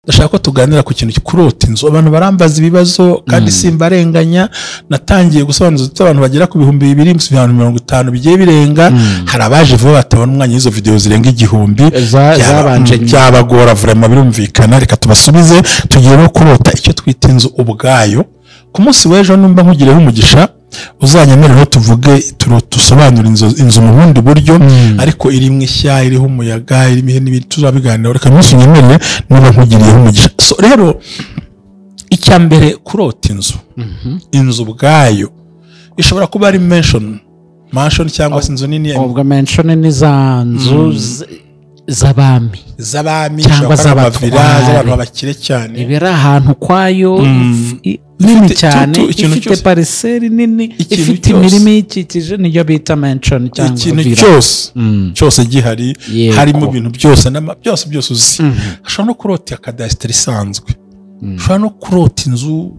ndashaka ko tuganira ku kintu kurota inzu. Abantu barambaza ibibazo kandi simbarenganya. Natangiye gusobanuza abantu bagera ku 250 bigiye birenga. Hari abaje vuba batabona umwanya w'izo video zirenga 1000 zabanje cyabagora vraiment birumvikana. Reka tubasubize tugiye no kurota icyo twita inzu ubwayo. Ku munsi w'ejo numva nkugireho umugisha uzanyemerera tuvuge tusobanura inzu mu bundi buryo ariko iri mwishya iriho umuyaga iri mihe n'ibindi tuzabiganira. Reka munsi nyemerere numva nkugiriyeho umugisha. So rero icya mbere kurota inzu ubwayo ishobora kuba ari mansion cyangwa inzu nini. Ubwo mansion ni za nzu z'abami cyangwa z'abavira z'abantu bakire cyane. Ibera ahantu kwayo nini cyane ifite parcelle nini ifite imirimo ikikije niyo bita mansion cyangwa ikintu cyose gihari harimo ibintu byose uzi. Ashobora no kurota cadastre isanzwe. Ashobora no kurota inzu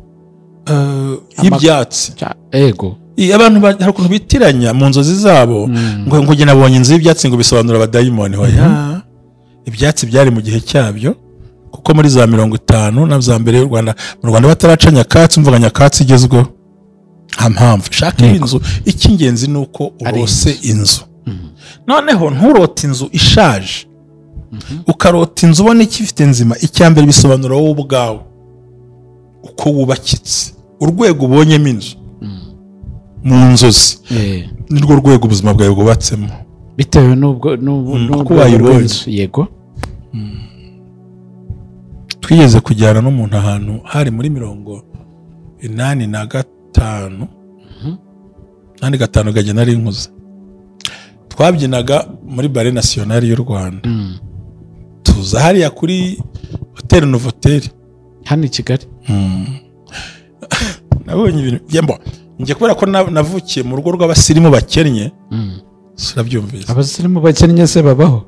y'ibyatsi. Ego abantu hari ukuntu bitiranya mu nzozi zabo ngo nge nabonye inzu y'ibyatsi ngo bisobanura abadayimoni. Hoya ibyatsi byari mu gihe cyabyo kuko muri za 50 na za mbere y'u Rwanda mu Rwanda bataraca nyakatsi umvuga nyakatsi igezweho. Mpamvu shaka inzu icy'ingenzi nuko urose inzu. Noneho nturota inzu ishaje ukarota inzu ubona ikifite nzima. Icyambere bisobanura wowe ubwawe uko wubakitse urwego ubonyemo inzu mu nzozi nirwo rwego ubuzima bwawe bwubatsemo bitewe n'ubwo wayibonye. Yego twigeze kujyana n'umuntu ahantu hari muri 85 85 gajya nari nkuze. Twabyinaga muri Bare Nationale y'u Rwanda. Tuza hariya kuri Hotel Novotel hano i Kigali. Nabonye ibintu byembo ngiye kubera ko navukiye mu rugo rw'abasirimu bakennye. Sirabyumvise. Abasirimu bakennye se babaho?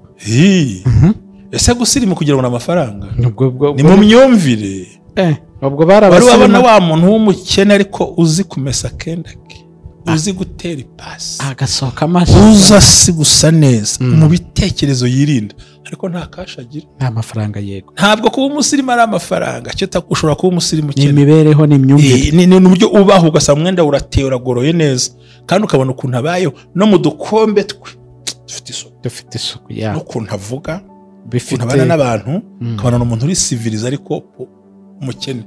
Ese gusirimu kugira ngo amafaranga ni mu myumvire. Ubwo barabasirimu wa muntu w'umukene ariko uzi kumesa kendake uzi gutera ipasi agasohoka amashi uza si gusa neza mu bitekerezo yirinda ariko nta kashagira nta mafaranga. Yego ntabwo kuba umusirimu ari amafaranga cyo ushobora kuba umusirimu cyane imibereho n'imyumvire ni uburyo ubaho ugasanga umwenda urateye uragoroye neza kandi ukabona ukuntu abayo no mu dukombe twe dufite isuku n'ukuntu avuga bifite abana n'abantu kabana n'umuntu uri civilize ariko umukene.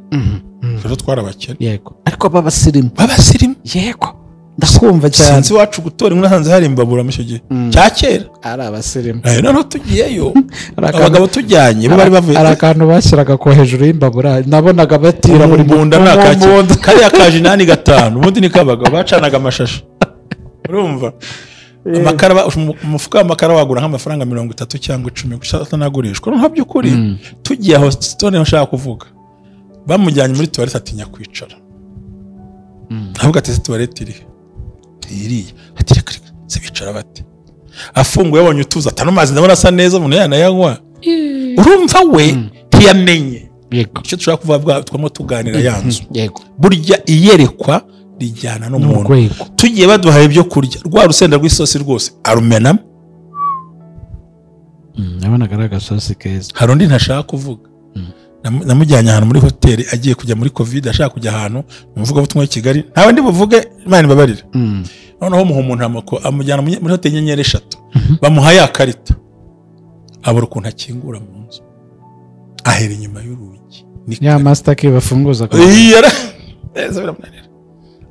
Rero twarabakene. Yego ariko babasirimu yego ndakumva cyane. Sinzi wacu gutora inkuru hanze hari imbabura mu cyo gihe cya kera ari abasirimu. Noneho tugiyeyo abagabo tujyanye bo bari bavuye ari akantu bashyiraga ko hejuru y'imbabura nabonaga batira muri bunda nakaki kariya kaje 8 ubundi ni kabagabo bacanaga amashashi. Urumva amakara umufuka w'amakara wagura nk'amafaranga 30 cyangwa 10 gushaka nagurishwa nka byukuri. Tugiye aho stone nshaka kuvuga bamujyanye muri toilette atinya kwicara. Avuga ati toilette iri ati reka se bicara bate afunguye abonye utuza atano mazi ndabona asa neza umuntu yanayanywa. Urumva we ntiyamenye. Yego icyo dushaka kuvuga twamo tuganira yanzu. Yego burya iyerekwa rijyana no muntu. Tugiye baduhaye ibyo kurya rwa rusenda rw'isosi rwose arumenamo. Nabona garaga sosi keza. Hari undi ntashaka kuvuga. Namujyanye ahantu muri hoteli agiye kujya muri covid ashaka kujya ahantu muvuga butumwa i Kigali ntawe ndi buvuge Imana ibabarira. Noneho muha umuntu amako amujyana muri hoteli nyenyeri 3 bamuhaye akarita abura ukuntu akingura mu nzu ahera inyuma y'urugi ya master key bafunguza ko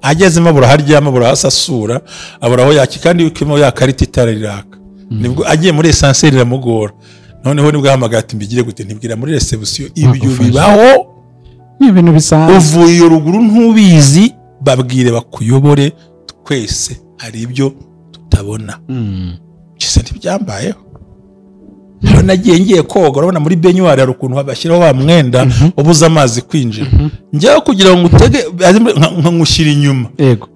agezemo abura haryama abura hasasura abura aho yaki kandi ukimo ya karita itara riraka nibwo agiye muri essentiel iramugora. Noneho nibwo hamagati mbigire gute ntibwira muri reception ibyo bibaho ni ibintu bisanzwe uvuye ruguru ntubizi babwire bakuyobore twese hari ibyo tutabona. Kise ntibyambayeho. Nagiye ngiye koga urabona muri benyuwari hari ukuntu babashyiraho wa mwenda ubuza amazi kwinjira. Njyewe kugira ngo utege nkushyira inyuma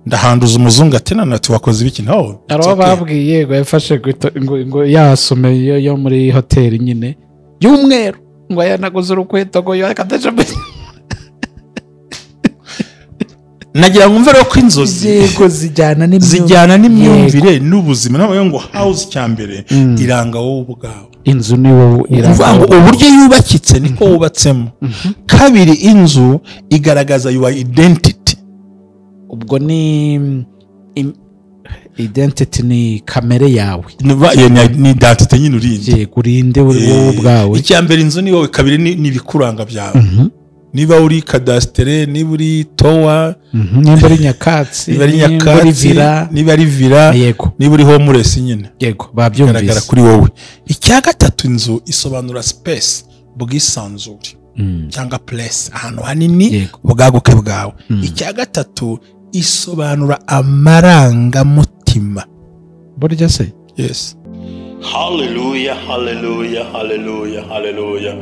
ndahanduza umuzungu ati nana tuwakoze ibiki naho aro babwiye yego yafashe ngo yasume yo muri hoteli nyine y'umweru ngo yanaguze urukweto ngo yakataje nagira ngo mvere ko inzozi yego zijyana n'imyumvire n'ubuzima nawe ngo house cyambere iranga wowe ubwawe. inzu ni wowe uburyo yubakitse niko wubatsemo. Kabiri, inzu igaragaza your identity. Ubwo ni identity ni kamere yawe, ni identity nyine urinde. Urinde wowe ubwawe. Icyambere inzu ni wowe, kabiri ni ibikuranga byawe. Niba uri kadastere, niba uri towa, niba ari nyakatsi, niba ari vira, niba uri homeless nyine. Yego, babyumvise kuri wowe. Icya gatatu, inzu isobanura space, bwisanzure cyangwa place, ahantu hanini bwaguke bwawe. Icya gatatu, isobanura amarangamutima. Burya se? Yes. Hallelujah, hallelujah, hallelujah, hallelujah.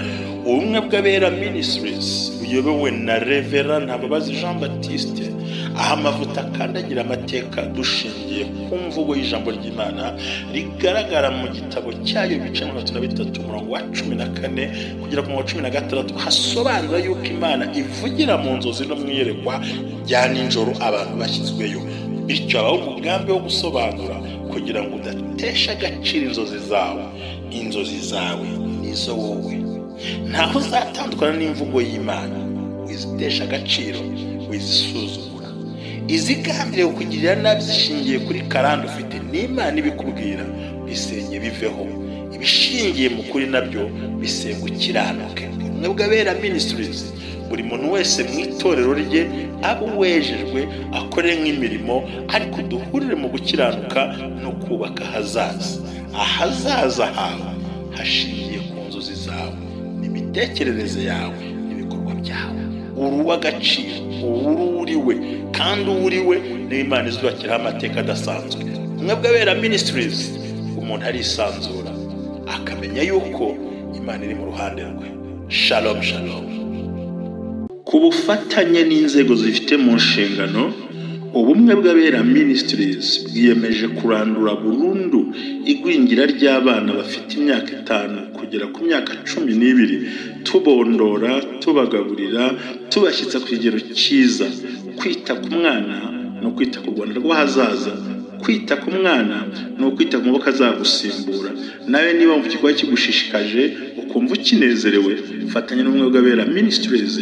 Ubumwe bw'Abera Ministries uyobowe na Reverend Ntababazi Jean Baptiste, aha amavuta akandagira amateka dushingiye ku mvugo y'ijambo ry'Imana rigaragara mu gitabo cyayo bice 23 umurongo wa 14 kugera ku 16 hasobanura yuko Imana ivugira mu nzozi no mwiyerekwa rya ninjoro abantu bashyizweyo. Bityo abaho umugambi wo gusobanura kugira ngo udatesha agaciro inzozi zawe. Inzozi zawe nizo wowe, ntaho uzatandukana n'imvugo y'Imana. Wizitesha agaciro, wizisuzugura, izigambiriye kukugirira nabi zishingiye kuri karande ufite n'Imana ibikubwira, bisenye biveho. Ibishingiye mu kuri nabyo bisenga ukiranuke. Ubumwe bw'Abera Ministries, buri muntu wese mu itorero rye abo wejejwe akore nk'imirimo, ariko duhurire mu gukiranuka no kubaka ahazaza hawe hashingiye ku nzozi zawe n'imitekerereze yawe n'ibikorwa byawe. Uruw'agaciro, uriwe, kandi uriwe n'Imana izubakiraho amateka adasanzwe. Ubumwe bw'Abera Ministries, umuntu arisanzura akamenya yuko Imana iri mu ruhande rwe. Shalom shalom. Ku bufatanye n'inzego zifite mu nshingano, Ubumwe bw'Abera Ministries bwiyemeje kurandura burundu igwingira ry'abana bafite imyaka 5 kugera ku myaka 12, tubondora, tubagaburira, tubashyitsa ku kigero cyiza. Kwita ku mwana no kwita ku Rwanda rw'ahazaza. Kwita ku mwana no kwita ku maboko azagusimbura. Nawe niba mu gikorwa kigushishikaje ukumva ukinezerewe, fatanya n'Ubumwe bw'Abera Ministries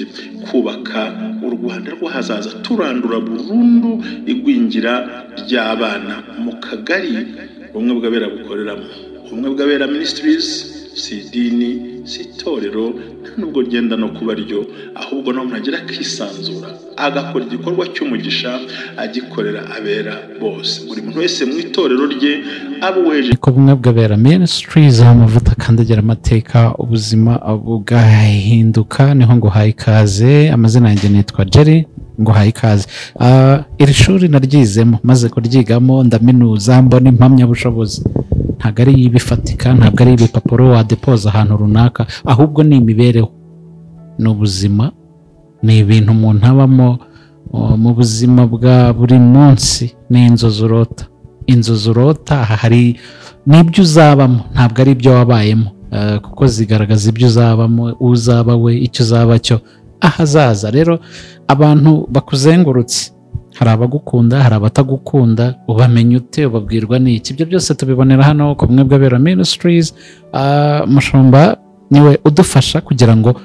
kubaka u Rwanda rw'ahazaza, turandura burundu igwingira ry'abana mu kagari Ubumwe bw'Abera bukoreramo. Ubumwe bw'Abera Ministries si idini, si itorero, nubwo ryenda no kuba ryo, ahubwo no munagira kwisanzura agakora igikorwa cy'umugisha agikorera abera bose. Buri muntu wese mu itorero rye abo weje. Ubumwe bw'Abera Ministries amavuta akandagira amateka, ubuzima bugahinduka. Niho ngo haye ikaze. Amazina yanjye nitwa Jerry, ngo haye ikaze. Iri shuri naryizemo, maze kuryigamo ndaminuza, mbona impamyabushobozi. Ntabwo ari ibifatika, ntabwo ari ibipapuro wadepoza ahantu runaka, ahubwo ni imibereho, ni ubuzima, ni ibintu umuntu abamo mu buzima bwa buri munsi. Ni inzozi urota, hari n'ibyo uzabamo, ntabwo ari ibyo wabayemo, kuko zigaragaza ibyo uzabamo, uzaba we, icyo uzaba cyo ahazaza. Rero abantu bakuzengurutse, hari abagukunda, hari abatagukunda, ubamenya ute, ubabwirwa n'iki? Ibyo byose tubibonera hano ku Bumwe bw'Abera Ministries. Mushumba niwe udufasha kugira ngo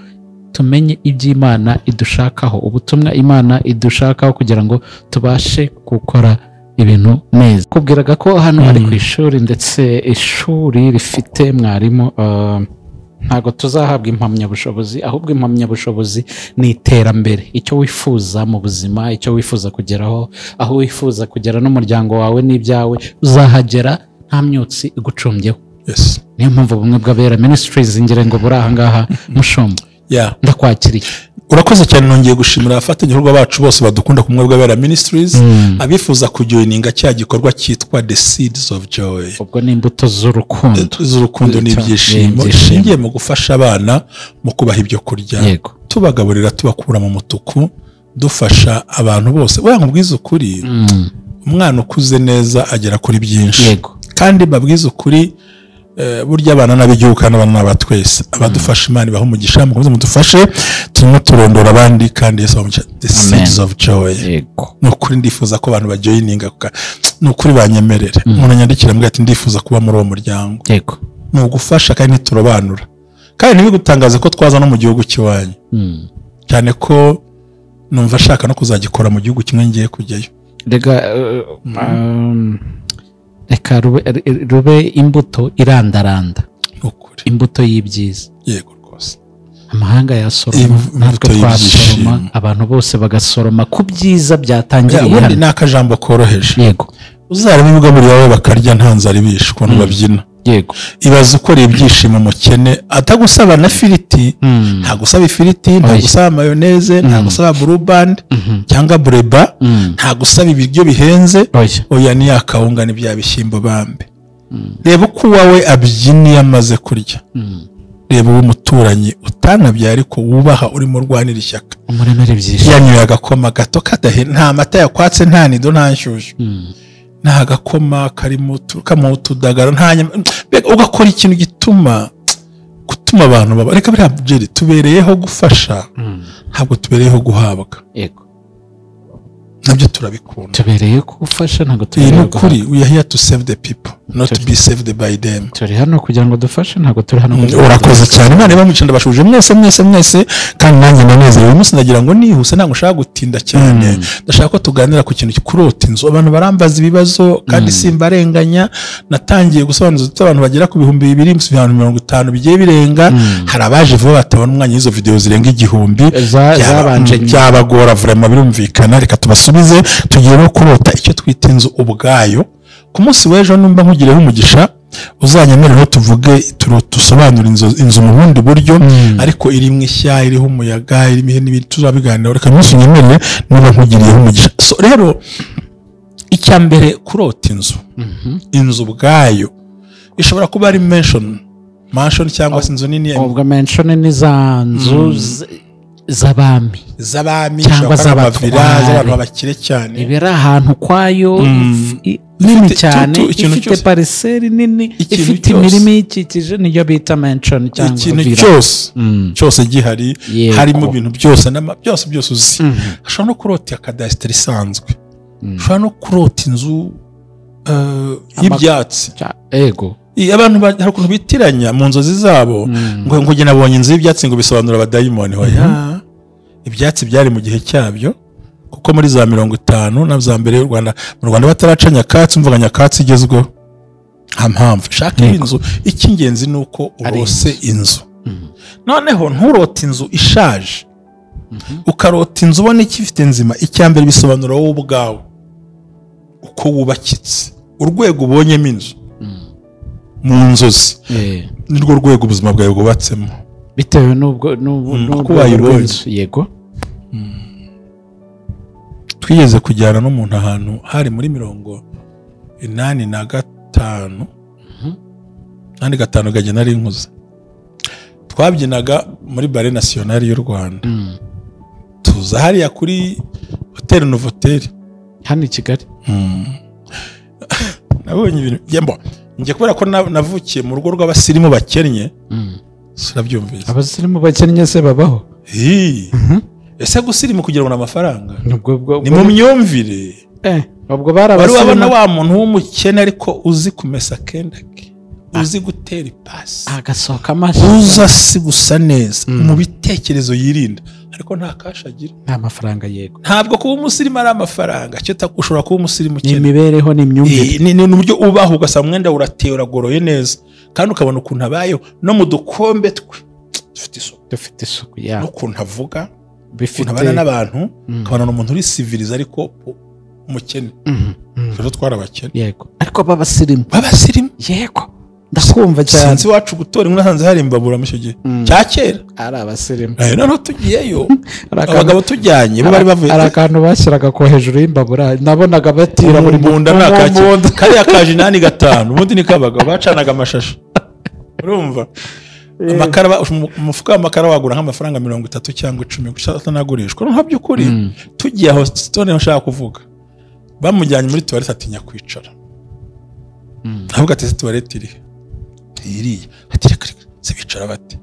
tumenye iby'Imana idushakaho, ubutumwa Imana idushakaho, kugira ngo tubashe gukora ibintu neza. Kubwiraga ko hano ari ku ishuri, ndetse ishuri rifite mwarimu. Ntago tuzahabwa impamyabushobozi, ahubwo impamyabushobozi ni iterambere, icyo wifuza mu buzima, icyo wifuza kugeraho, aho wifuza kugera n'umuryango wawe n'ibyawe, uzahagera nta myotsi igucumbyeho. Yes. Niyo mpamvu Ubumwe bw'Abera Ministries ngire ngo buri aha ngaha. Mushumba, ndakwakiriye. Urakoze cyane. Nongeye gushimira abafatanyabikorwa bacu bose badukunda ku Bumwe bw'Abera Ministries, abifuza kujoininga cya gikorwa cyitwa The Seeds of Joy. Ubwo ni imbuto z'urukundo n'ibyishimo, ishingiye mu gufasha abana mu kubaha ibyo kurya, tubagaburira, tubakura mu mutuku, dufasha abantu bose. Oya, nkubwiza ukuri, umwana ukuze neza agera kuri byinshi, kandi babwiza ukuri, burya abana n'abigihugu kandi abana n'abatwese. Abadufasha Imana ibaha umugisha, mukomeze mudufashe, turimo turondora abandi, kandi Yesu amuca The Seeds of Joy. Nukuri ndifuza ko abantu bajoyininga, nukuri banyemerere. Umuntu anyandikira mbwira ati ndifuza kuba muri uwo muryango. ni ugufasha kandi ntiturobanura kandi ntibigutangaze ko twaza no mu gihugu cy'iwanyu cyane ko numva ashaka no kuzagikora mu gihugu kimwe ngiye kujyayo reka rube imbuto irandaranda imbuto y'ibyiza yego rwose amahanga yasoroma natwe twasoroma abantu bose bagasoroma ku byiza byatangiriye hano ni akajambo koroheje yego uzareba ibigo muri wowe bakarya nta nzara ibishe ukuntu babyina yego ibaze ukora ibyishimo mukene atagusaba na firiti nta gusaba ifiriti nta gusaba mayoneze nta gusaba blue band cyangwa breba nta gusaba ibiryo bihenze oya ni yakawunga ni bya bishyimbo bambe reba uko wawe abyiniye amaze kurya reba umuturanyi utanabya ariko wubaha urimo rwanira ishyaka umuremere byinshi yanyoye agakoma gato kadahe nta mata yakwatse nta nido nta nshyushyu nta gakoma karimo utudagara ugakora ikintu gutuma abantu baba reka biriya byeri tubereyeho gufasha ntabwo tubereyeho guhabwa yego nabyo turabikunda tubereye gufasha ntabwo tubereye ukuri we are here to save the people not to be saved by them turi hano kugira ngo dufashe ntabwo turi hano urakoze cyane Imana ibamuca ndabashuje mwese kandi nanjye ndanezerewe uyu munsi nagira ngo nihuse ntabwo nshaka gutinda cyane ndashaka ko tuganira ku kintu kurota inzu abantu barambaza ibibazo kandi simbarenganya natangiye gusobanuza abantu bagera ku 2,250 bigiye birenga hari abaje vuba batabona umwanya w'izo video zirenga 1000 zabanje byabagora vraiment birumvikana reka tubasubize tugiye no kurota icyo twita inzu ubwayo ku munsi w'ejo numba nkugireho umugisha uzanyemerera tuvuge tusobanura inzu mu bundi buryo ariko iri mu ishya iriho umuyaga iri mihe n'ibindi tuzabiganira reka munsi nyemerere numba nkugiriyeho umugisha so rero icya mbere kurota inzu ubwayo ishobora kuba ari mansion cyangwa se inzu nini ubwo mansion ni za nzu z'abami cyangwa z'abantu bakire cyane ibera ahantu kwayo nini cyane ifite pariseri nini ifite imirimo ikikije niyo bita mansion cyangwa ikintu cyose gihari harimo ibintu byose uzi ashobora no kurota kadasiteri isanzwe ashobora no kurota inzu y'ibyatsi yego abantu hari ukuntu bitiranya mu nzozi zabo ngo njye nabonye inzu y'ibyatsi ngo bisobanura abadayimoni hoya ibyatsi byari mu gihe cyabyo kuko muri za 50 na za mbere mu Rwanda bataraca nyakatsi umvuga nyakatsi igezweho nta mpamvu shaka inzu icy'ingenzi ni uko urose inzu noneho nturote inzu ishaje ukarota inzu ubona ikifite nzima icyambere bisobanura wowe ubwawe uko wubakitse urwego ubonyemo inzu mu nzozi nirwo rwego ubuzima bwawe bwubatsemo bitewe n'ubwo wayibonye yego twigeze kujyana n'umuntu ahantu hari muri 85 85 gage nari nkuze twabyinaga muri Bare Nationale y'u Rwanda tuza hariya kuri Hotel Novotel hano i Kigali nabonye ibintu byembo ngiye kubera ko navukiye mu rugo rw'abasirimu bakennye sirabyumvise abasirimu bakennye se babaho ese gusirimu kugira ngo amafaranga ni mu myumvire ubwo barabasirimu wa muntu w'umukene ariko uzi kumesa kendake uzi gutera ipasi agasohoka amashi uza si gusa neza mu bitekerezo yirinda ariko nta kasha agira nta mafaranga yego ntabwo kuba umusirimu ari amafaranga cyo ushobora kuba umusirimu cyane imibereho n'imyumvire ni uburyo ubaho ugasanga umwenda urateye uragoroye neza kandi ukabona ukuntu abayeho no mu dukombe twe dufite isuku ya n'ukuntu avuga bifite abana n'abantu ukabona n'umuntu uri civilize ariko umukene rero twarabakene yego ariko babasirimu yego ndakumva cyane sinzi wacu gutora inkuru nasanze hari imbabura mu gihe cya kera ari abasirimu noneho tugiyeyo abagabo tujyanye bo bari bavuye ari akantu bashyiraga ko hejuru y'imbabura nabonaga batira buri munda kariya kaje 8 ubundi ni kabagabo bacanaga amashashi urumva amakara umufuka w'amakara wagura nk'amafaranga 30 cyangwa 10 gushaka nagurishwa nta by'ukuri tugiye aho stone nshaka kuvuga bamujyanye muri toilette atinya kwicara ahubwo atese toilette iriya ati reka se bicara bate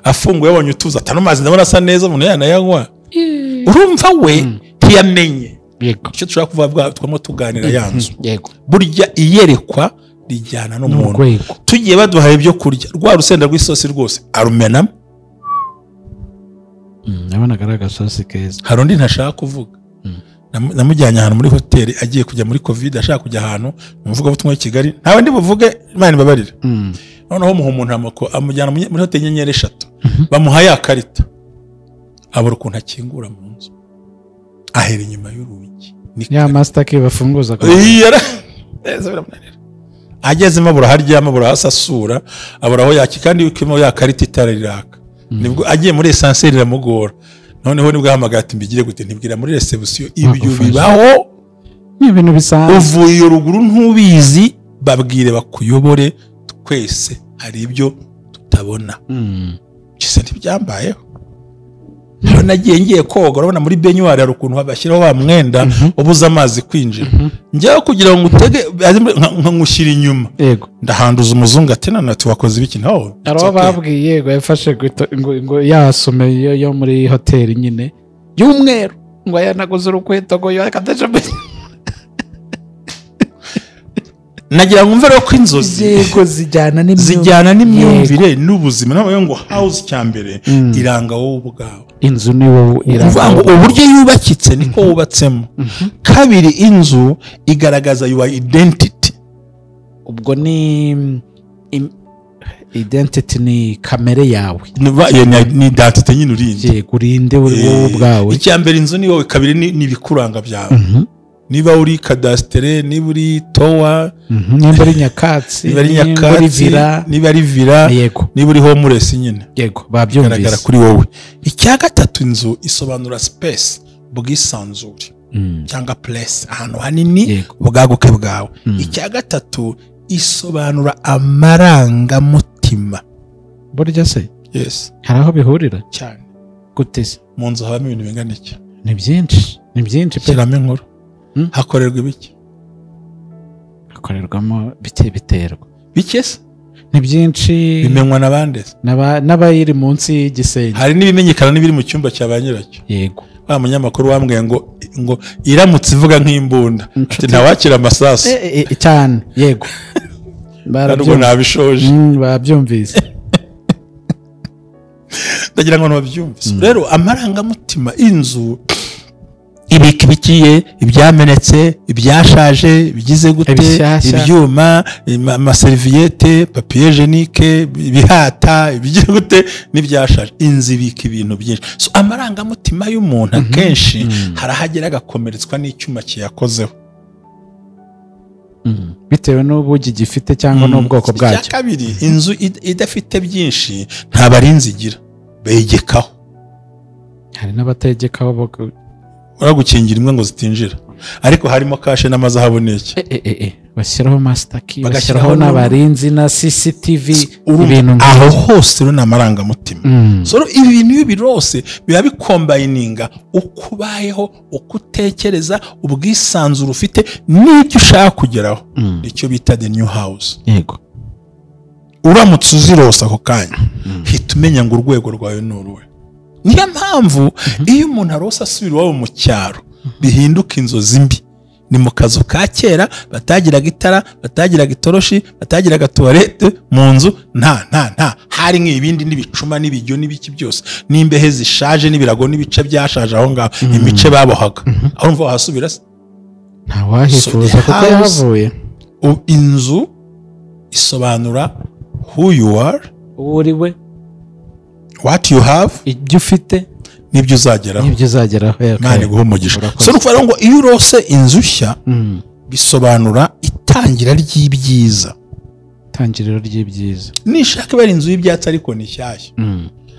afunguye yabonye utuza atano mazi ndabona asa neza umuntu yanayanywa urumva we ntiyamenye yego icyo dushaka kuvuga twamo tuganira yanzu yego burya iyerekwa rijyana n'umuntu n'urwego. tugiye baduhaye ibyo kurya rwa rusenda rw'isosi rwose arumenamo nabonaga ari agasosi keza. hari undi ntashaka kuvuga namujyanye ahantu muri hoteli agiye kujya muri covid ashaka kujya ahantu mu mvugabutumwa w'i Kigali ntawe ndi buvuge Imana ibabarire noneho muha umuntu amujyana muri hoteli Nyenyeri 3 bamuha ya karita abura ukuntu akingura mu nzu ahera inyuma y'urugi ya master key bafunguza agezemo abura haryama abura hasi asura abura aho yaki kandi yukimo ya karita itara riraka nibwo agiye muri essentiel iramugora noneho nibwo ahamagara ati mbigire gute ntibwira muri reception ibyo bibaho ni ibintu bisanzwe uvuye ruguru ntubizi babwire bakuyobore twese hari ibyo tutabona kise ntibyambayeho nagiye ngiye koga urabona muri benyuwari hari ukuntu babashyiraho wa mwenda ubuza amazi kwinjira njyewe kugira ngo utege nkushyira inyuma ndahanduza umuzungu ati nanati wakoze ibiki naho araba babwiye yego yafashe ngo yasome yo muri hoteli nyine y'umweru ngo yanaguze urukweto ngo yakataje nagira ngo mvere ko inzozi yego zijyana n'imyumvire n'ubuzima nawe ngo house cyambere iranga wowe ubwawe inzu ni wowe iranga uburyo yubakitse niko wubatsemo kabiri inzu igaragaza your identity ubwo ni identity ni kamere yawe ni identity nyine urinde yego urinde wowe ubwawe icyambere inzu ni wowe kabiri ni ibikuranga byawe niba uri kadastere niba uri towa niba ari nyakatsi niba ari vira niba uri homeless nyine yego babyumvise kuri wowe icya gatatu inzu isobanura space bwisanzure cyangwa place ahantu hanini bwaguke bwawe icya gatatu isobanura amarangamutima burya se yes hari aho bihurira cyane gute se mu nzu habamo ibintu bingana iki ni byinshi pe kiramo inkuru hakorerwa ibiki hakorerwamo biterwa bike se ni byinshi bimenywa n'abandi n'abayiri munsi y'igisenge hari n'ibimenyekana n'ibiri mu cyumba cya ba nyiracyo yego wa munyamakuru wambwiye ngo iramutse ivuga nk'imbunda ati ntawakira amasasu cyane yego ntabwo nabishoje babyumvise ndagira ngo ntibabyumvise rero amarangamutima inzu ibika ibikiye ibyamenetse ibyashaje bigize gute ibyuma amaseriviyete papier jenike ibihata bigize gute n'ibyashaje inzu ibika ibintu byinshi so amarangamutima y'umuntu akenshi harahagera agakomeretswa n'icyuma kiyakozeho bitewe n'ubugi gifite cyangwa n'ubwoko bwacyo icya kabiri inzu idafite byinshi nta barinzi igira begekaho hari n'abategekaho uragukingira imwe ngo zitinjira ariko harimo kashe n'amazahabu n'iki bashyiraho master key bashyiraho n'abarinzi na CCTV ibintu aho hose runa amarangamutima so ibi bintu iyo birose biba bikombininga ukubayeho ukutekereza ubwisanzure ufite n'icyo ushaka kugeraho icyo bita the new house yego uramutse uzirose ako kanya hita umenya ngo urwego rwawe ni uruhe niyo mpamvu iyo umuntu arose asubira iwabo mu cyaro bihinduka inzozi mbi ni mu kazu ka kera batagiraga itara batagiraga itoroshi batagiraga tuwarete mu nzu nta hari nk'ibindi n'ibicuma n'ibijyo n'ibiki byose n'imbehe zishaje n'ibirago n'ibice byashaje aho ngaho imice babohaga aho umva wahasubira se ntawahifuza kuko yahavuye inzu isobanura who you are uriwe what you have ibyo ufite nibyo uzageraho Imana iguhe umugisha so nukuvuga ngo iyo urose inzu nshya bisobanura itangira ry'ibyiza itangiriro ry'ibyiza nishaka bari inzu y'ibyatsi ariko ni shyashya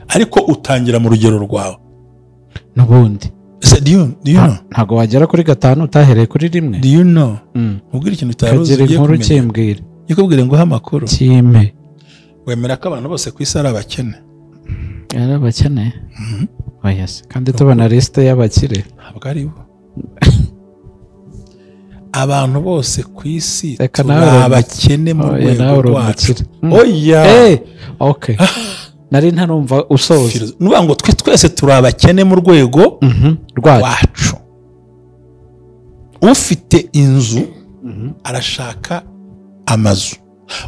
ariko utangira mu rugero rwawe n'ubundi do you know ntago wagera kuri 5 utahereye kuri 1 do you know ubwira ikintu utaruzi ugiye kumenya kimbwira nikubwire ngo amakuru kime wemera ko abantu bose ku isi ari abakene ari abakene yes kandi tubona liste y'abakire ntabwo ari bo abantu bose ku isi abakene mu rwego rwacu oya okay nari ntarumva usoza nuvuga ngo twese turi abakene mu rwego rwacu ufite inzu arashaka amazu.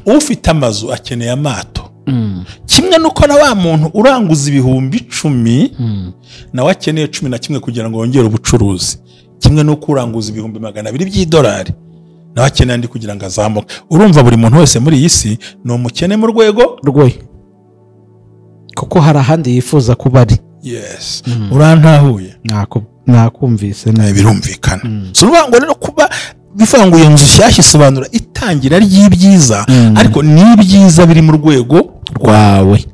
Ufite amazu akeneye amato. Kimwe nuko na wa muntu uranguza ibihumbi 10 nawe akeneye 11 kugira ngo yongere ubucuruzi. Kimwe nuko uranguza ibihumbi 200 by'idolari nawe akeneye andi kugira ngo azamuke. Urumva buri muntu wese muri iyi si ni umukene mu rwego rwe, kuko hari ahandi yifuza kuba ari. Yes. Urantahuye? Nakumvise nawe birumvikana. So ngo rero kuba bivanguye inzu nshyashya isobanura itangira ry'ibyiza, ariko n'ibyiza biri mu rwego rwawe.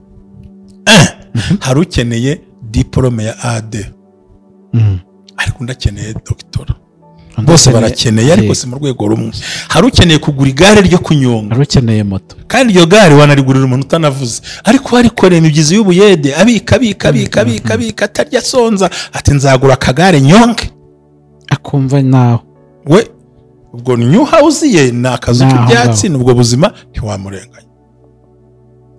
Hari ukeneye diplome ya AD, ariko ndakeneye doctora. Bose barakeneye ariko si mu rwego rumwe. Hari ukeneye kugura igare ryo kunyonga, hari ukeneye moto, kandi iryo gare wanarigurira umuntu utanavuze, ariko harikoreye imibyizi y'ubuyede abika atarya sonza ati nzagura akagare nyonge, akumva nawe we ubwo new house ye ni akazu k'ibyatsi. Nubwo buzima ntiwamurenganya.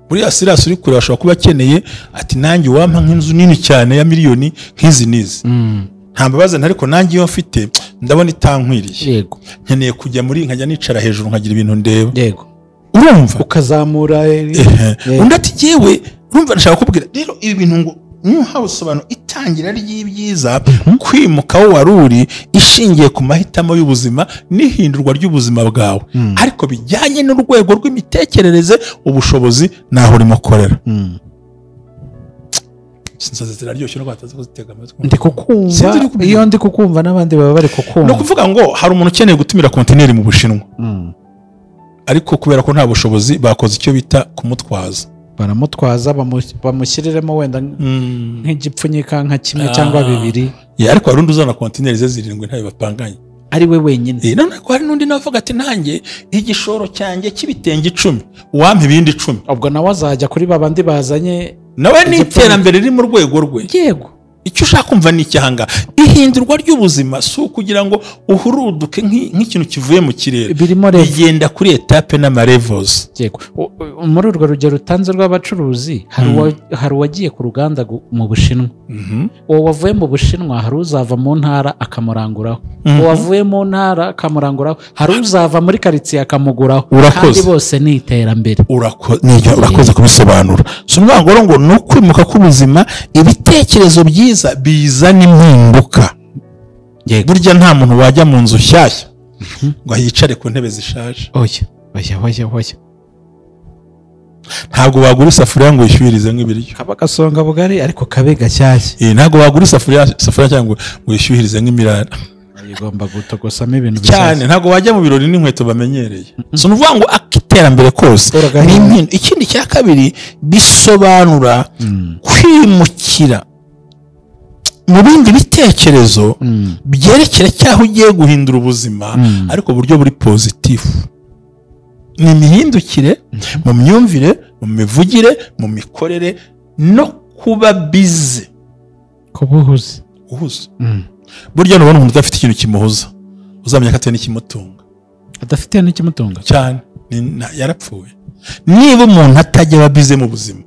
Muri Asirasi uri kure ashobora kuba akeneye ati nanjye wampa nk'inzu nini cyane ya miliyoni nk'izi nizi. Nta mbabaza ariko nanjye iyo mfite ndabona itankwiriye. Yego. Nkeneye kujya muri nkajya nicara hejuru nkagira ibintu ndeba. Yego. Urumva? Ukazamura. Undi ati jewe urumva nashaka kubwira rero ibi bintu ngo new house abantu itangira ry'ibyiza, kwimuka wo waruri ishingiye ku mahitamo y'ubuzima n'ihindurwa ry'ubuzima bwawe, ariko bijyanye n'urwego rw'imitekerereze, ubushobozi naho urimo korera. Sinsaze ziraryoshye no bataze kuzitega amatwi. Ndi kukumva, iyo ndi kukumva n'abandi baba bari kukumva. No kuvuga ngo hari umuntu ukeneye gutumira kontineri mu Bushinwa, ariko kubera ko nta bushobozi bakoze icyo bita kumutwaza. Baramutwaza bamushyiriremo wenda nk'igipfunyika nka kimwe cyangwa 2. Ariko hari undi uzana kontineri ze 7 ntayo bapanganye, ari we wenyine. None ko hari n'undi navuga ati nanjye igishoro cyanjye kibitenge 10 wampa ibindi 10. Ubwo nawe azajya kuri babandi bazanye nawe ni iterambere riri mu rwego rwe. Yego. Icyo ushaka kumva ni icyahanga ihindurwa ry'ubuzima, si kugira ngo uhuruduke nk'ikintu kivuye mu kirere, bigenda kuri etape n'amarevels. Yego. Muri urwo rugero utanze rw'abacuruzi, hari uwagiye ku ruganda mu Bushinwa. Uwo wavuye mu Bushinwa hari uzava mu ntara akamuranguraho, uwo wavuye mu ntara akamuranguraho, hari uzava muri karitsiye akamuguraho, kandi bose ni iterambere. Urakoze kubisobanura. So ngo ni ukwimuka k'ubuzima, ibitekerezo byiza bizana impinduka. Burya nta muntu wajya mu nzu nshyashya ngo yicare ku ntebe zishaje. Oya. Ntabwo wagura isafuriya ngo yishyuhirize nk'ibiryo. Kaba gasonga bugari ariko kabe gashyashya. Ntabwo wagura isafuriya cyangwa ngo yishyuhirize nk'imirara. Igomba gutogosamo ibintu cyane. Ntabwo wajya mu birori n'inkweto bamenyereye. So nuvuga ngo akiterambere kose ni impinduka. Ikindi cya kabiri bisobanura kwimukira mu bindi bitekerezo byerekera cyaho ugiye guhindura ubuzima, ariko buryo buri positif. Ni imihindukire mu myumvire, mu mivugire, mu mikorere no kuba bize. Kubuhuza. Burya nubona umuntu udafite ikintu kimuhuza, uzamenya ko atari n'ikimutunga. Adafite n'ikimutunga cyane, yarapfuye. Niba umuntu atajya aba bize mu buzima,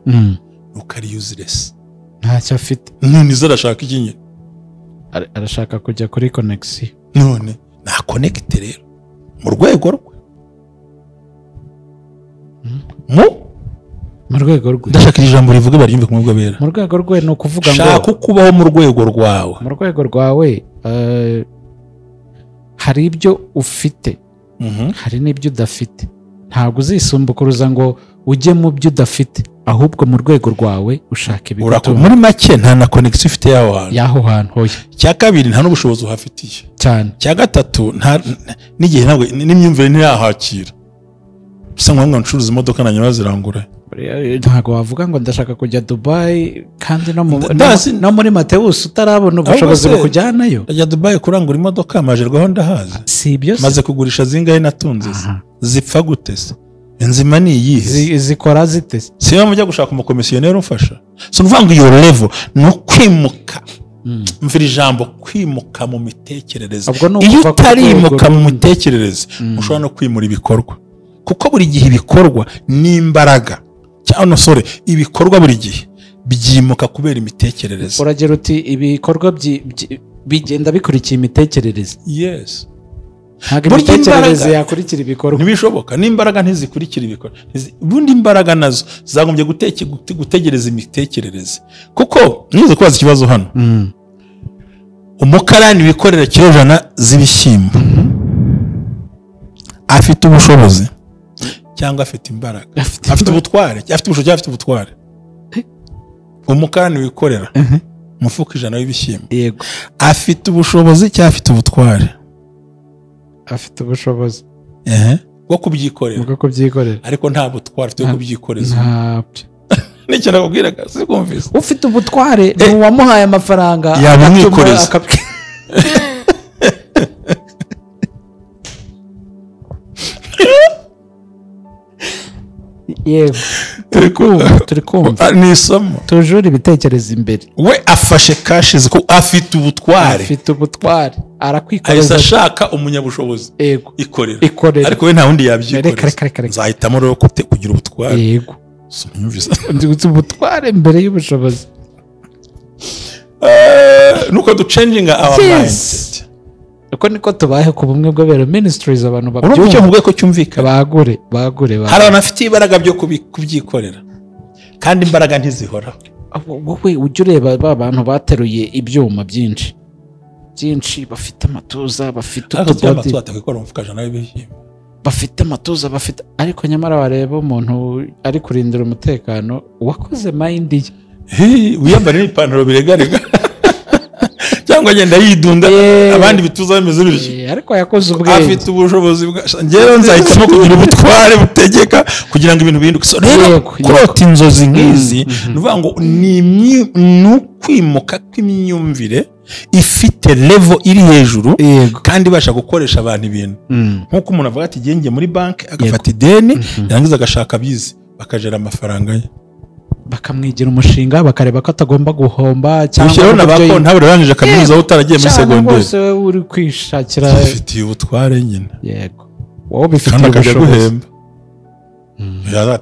nuko ari useless. Ntacyo afite. None arashaka iki nyine? Arashaka kujya kuri connection. None na connect rero mu rwego rwe. Mu rwego rwe. Ndashaka ijambo rivuga baryumve kumwe bwabera. Mu rwego rwe no kuvuga ngo shaka kubaho mu rwego rwawe. Mu rwego rwawe hari ibyo ufite, hari n'ibyo udafite. Ntabwo uzisumbukuruza ngo ujye mu byo udafite, ahubwo mu rwego rwawe ushaka ibigutunga. Muri make nta na connection ufite yaho hantu hoya. Cya kabiri nta n'ubushobozi uhafitiye cyane. Cya gatatu n'igihe ntabwo n'imyumvire ntiyahakira. Bisa nk'umwe ncuruza imodoka na nyuma zirangura. Ntabwo wavuga ngo ndashaka kujya Dubai kandi no muri Mateus utarabona ubushobozi bwo kujyanayo. Ajya Dubai kurangura imodoka amajerwaho ndahazi. Si ibyo maze kugurisha zingahe natunze. Zipfa gute se? Enzima ni iyihe? Zikora zite? Siyo mujya gushaka umukomisiyoneri umfasha. So nuvuga ngo iyo level no kwimuka. Mvira ijambo kwimuka mu mitekerereze. Iyo utarimuka mu mitekerereze ushobora no kwimura ibikorwa. Kuko buri gihe ibikorwa ni imbaraga. Cyangwa ibikorwa buri gihe byimuka kubera imitekerereze. Uragira uti ibikorwa bigenda bikurikiye imitekerereze. Yes. ntabwo imitekerereze yakurikira ibikorwa ntibishoboka n'imbaraga ntizikurikira ibikorwa ubundi imbaraga nazo zagombye gutegereza imitekerereze kuko nize kubaza ikibazo hano umukarani wikorera kilo 100 z'ibishyimbo afite ubushobozi cyangwa afite imbaraga afite ubutware afite ubushobozi afite ubutware umukarani wikorera umufuka 100 w'ibishyimbo yego afite ubushobozi cyangwa afite ubutware afite ubushobozi bwo kubyikorera ariko nta butware afite bwo kubyikoreza n'icyo nakubwiraga sikumvise ufite ubutware uwamuhaye amafaranga yabimwikoreza yego turi kumva ni isomo tujure ibitekerezo imbere we afashe kashize ko afite ubutware arakwikoreza ashaka umunyabushobozi yego ikorera ariko we nta wundi yabyikoreza nzahitamo rero kugira ubutware yego ubutware mbere y'ubushobozi nuko ducenginga our mindset uko niko tubaye ku bumwe bw'abera ministries abantu babyumva cyo mubwe ko cyumvikana bagure hari abantu afite ibaraga byo kubyikorera kandi imbaraga ntizihoraho wowe ujye ureba ba bantu bateruye ibyuma byinshi bafite amatuza bafite utubodi bafite amatuza bafite ariko nyamara wareba umuntu ari kurindira umutekano wakoze mind ye wiyambara n'ipantaro biregarega cyangwa agenda yidunda abandi bituza bimeze bityo ariko yakoze ubwenge afite ubushobozi ngewe nzahitamo kugira ubutware butegeka kugira ngo ibintu bihinduke rero kurota inzozi nk'izi nuvuga ngo ni ukwimuka kw'imyumvire ifite level iri hejuru kandi ibasha gukoresha abantu ibintu nk'uko umuntu avuga ati genge muri banki agafata ideni yarangiza agashaka abizi bakajera amafaranga ye bakamwigira umushinga bakareba ko atagomba guhomba cyangwa nabako ntabwo urangije kaminuza aho utaragiye muri segonderi cyangwa bose uri kwishakira ufitiye ubutware nyine yego wowe bifitiye ubushobozi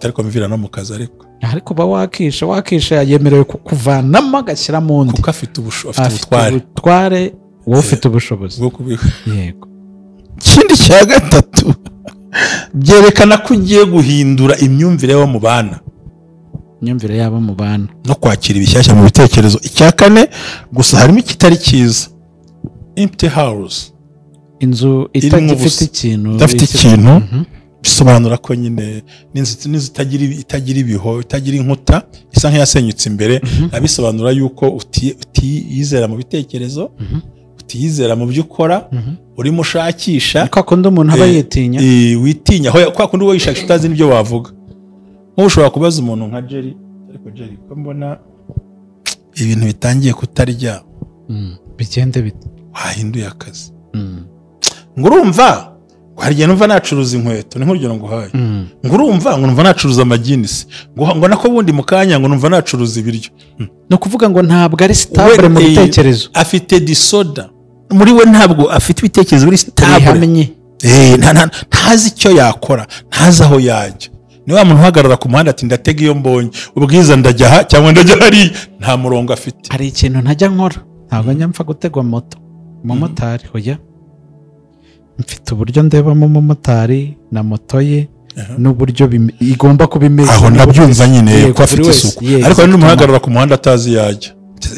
ariko mvira no mu kazi ariko ba wakisha yemerewe kukuvanamo agashyira mu ndi kuko afite ubutware wowe ufite ubushobozi bwo kubika yego ikindi cya gatatu byerekana ko ugiye guhindura imyumvire yo mu bana imyumvire yabo mu bana no kwakira ibishyashya mu bitekerezo icya kane gusa harimo ikitari cyiza empty house inzu itagifite ikintu bisobanura ko nyine n'inzu itagira ibiho itagira inkuta isa nk'iyasenyutse imbere bisobanura yuko utiyizera mu bitekerezo utiyizera mu byo ukora urimo ushakisha kwa kundi umuntu aba yitinya witinya kwa kundi wowe yishakisha utazi n'ibyo wavuga nk'ubu ushobora kubaza umuntu nka Jerry ariko Jerry ko mbona ibintu bitangiye kutarya bigende bite wahinduye akazi ngo urumva hari igihe numva nacuruza inkweto ni nk'urugero nguhaye ngo urumva ngo numva nacuruza amaginisi ngo nako bundi mu kanya ngo numva nacuruza ibiryo no kuvuga ngo ntabwo ari stable mu bitekerezo afite disorder muri we ntabwo afite ibitekerezo biri stable ntazi icyo yakora ntazi aho yajya ni wa muntu uhagarara ku muhanda ati ndatega iyo mbonye ubwiza ndajya aha cyangwa ndajya hariya nta murongo afite hari ikintu ntajya nkora ntabwo njya mpfa gutegwa moto umumotari hoya mfite uburyo ndebamo umumotari na moto ye n'uburyo igomba kuba imeze aho nabyumva nyine ko afite isuku ariko hari n'umuhagarara ku muhanda atazi yajya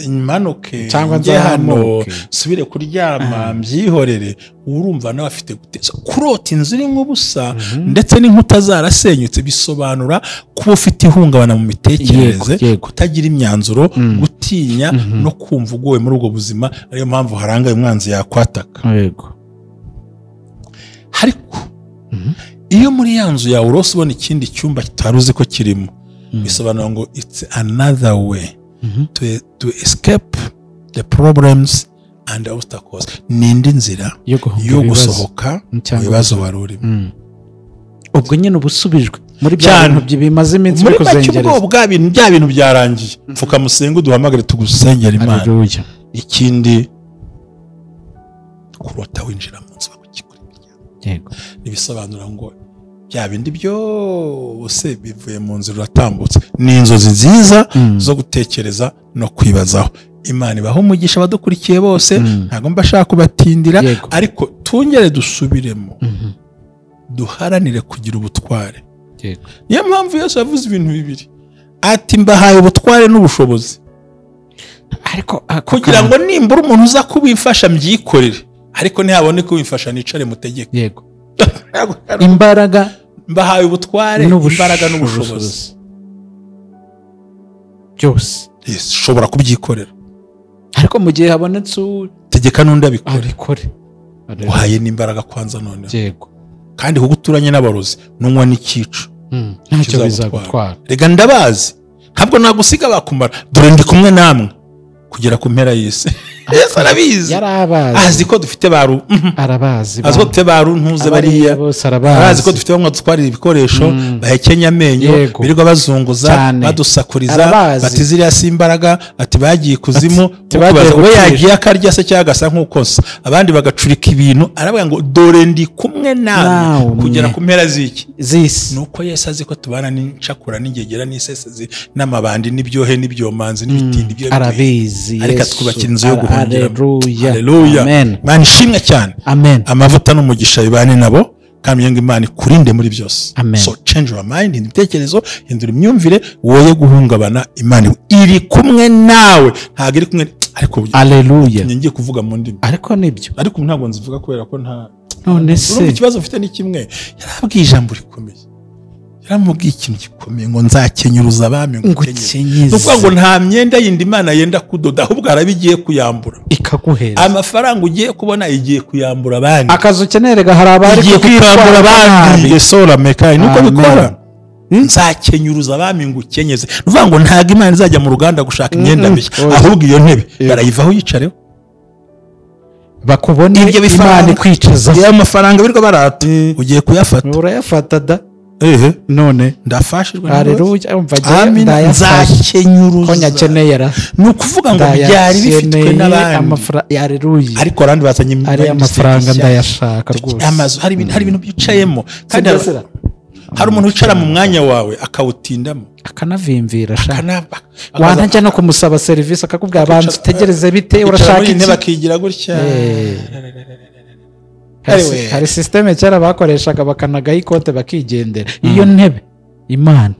imanuke njye hano subire kuryama mbyihorere urumva nawe afite guteza kurota inzu irimo ubusa ndetse n'inkuta zarasenyutse bisobanura kuba ufite ihungabana mu mitekerereze kutagira imyanzuro gutinya no kumva ugowe muri ubwo buzima ariyo mpamvu haranga umwanzi yakwataka ariko iyo muri ya nzu yawe urose ubona ikindi cyumba kitari uzi ko kirimo bisobanura ngo it's another way to escape the problems and the obstacles ni indi nzira yo gusohoka mu bibazo wari urimo ubwo nyine ubusubijwe muri bya bintu bimaze iminsi bikuzengereza muri bya bintu byarangiye pfuka musenga duhamagare tugusengera Imana ikindi kurota winjira mu nzu bakikora yego nibisobanura ngo bya bindi byose bivuye mu nzira uratambutse ni inzozi nziza zo gutekereza no kwibazaho Imana ibaho umugisha badukurikiye bose ntago mbashaka kubatindira ariko tungere dusubiremo duharanire kugira ubutware niyo mpamvu Yesu yavuze ibintu bibiri ati mbahaye ubutware n'ubushobozi ariko kugira ngo nimbura umuntu uza kubifasha mbyikorere ariko ntihabone kubifasha nicare mutegeke yego imbaraga mbahaye ubutware imbaraga n'ubushobozi byose ushobora kubyikorera ariko mu gihe habonetse tegeka n'undi abikore uhaye n'imbaraga kwanza none yego kandi kuko uturanye n'abarozi n'unywa n'ikico ntacyo bizagutwara rega ndabazi ntabwo nagusiga bakumara dore ndi kumwe namwe kugera ku mpera y'isi Yesu arabizi azi ko dufite baru arabazi azi ko dufite baru ntuze bariya arabazi ko dufite bamwe dutwarira ibikoresho bahekenya amenyo birirwa bazunguza badusakuriza bati ziriya si imbaraga ati bagiye kuzimu we yagiye akarya se cyangwa agasa nk'uko se abandi bagacurika ibintu aravuga ngo dore ndi kumwe nawe kugera ku mpera z'isi nuko Yesu azi ko tubana n'incakura n'ingegera n'isesezi n'amabandi n'ibyohe n'ibyomanzi n'ibitindi byo arabizi ariko twubakira inzu yo guhungira haleluya amen Imana ishimwe cyane amen amavuta n'umugisha bibane nabo kandi ngo Imana ikurinde muri byose so change your mind ibitekerezo hindura imyumvire woye guhungabana Imana iri kumwe nawe ntago iri kumwe ariko haleluya ngiye kuvuga mu ndimi ariko nibyo ariko ntabwo nzivuga kubera ko nta none se ikibazo mfite ni kimwe yarabwiye ijambo rikomeye yaramubwiye ikintu gikomeye ngo nzakenyuruza abami ngo ukenyeze nuko ngo nta myenda yindi Imana yenda kudoda ahubwo arabigiye kuyambura ikaguhera amafaranga ugiye kubona igiye kuyambura abandi akazi ukenerega hari abari kwambura abandi gesora mekayi nuko bikora nzakenyuruza abami ngo ukenyeze nuvuga ngo ntago Imana izajya mu ruganda gushaka imyenda mishya ahubwo iyo ntebe barayivaho yicareho bakubone Imana kwicaza ya mafaranga birwa barata ugiye kuyafata urayafata da none ndafashijwe haleluya amina nzakenyuruza ko nyakeneye nukuvuga ngo byari bifitwe n'abandi amafaranga haleluya ariko abandi bazanye ari amafaranga ndayashaka rwose amazu hari ibintu byicayemo kandi hari umuntu wicara mu mwanya wawe akawutindamo akanavimvira shaka wanajya no kumusaba service akakubwira abantu utegereze bite urashaka intebe akigira gutya hari systeme cyara bakoreshaga bakanagaho ikote bakigendera iyo ntebe Imana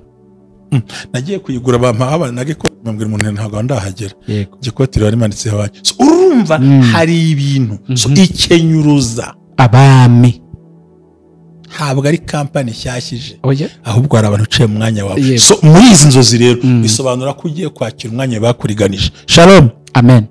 nagiye kuyigura bampaha nagikote mbwira umuntu ntago ndahagera igikote rero rimanitseho wanyu urumva hari ibintu ikenyuruza abami ntabwo ari kampani nshyashyije ahubwo hari abantu uciye mu mwanya wawe so muri izi nzozi rero bisobanura ko ugiye kwakira umwanya bakuriganije shalom amen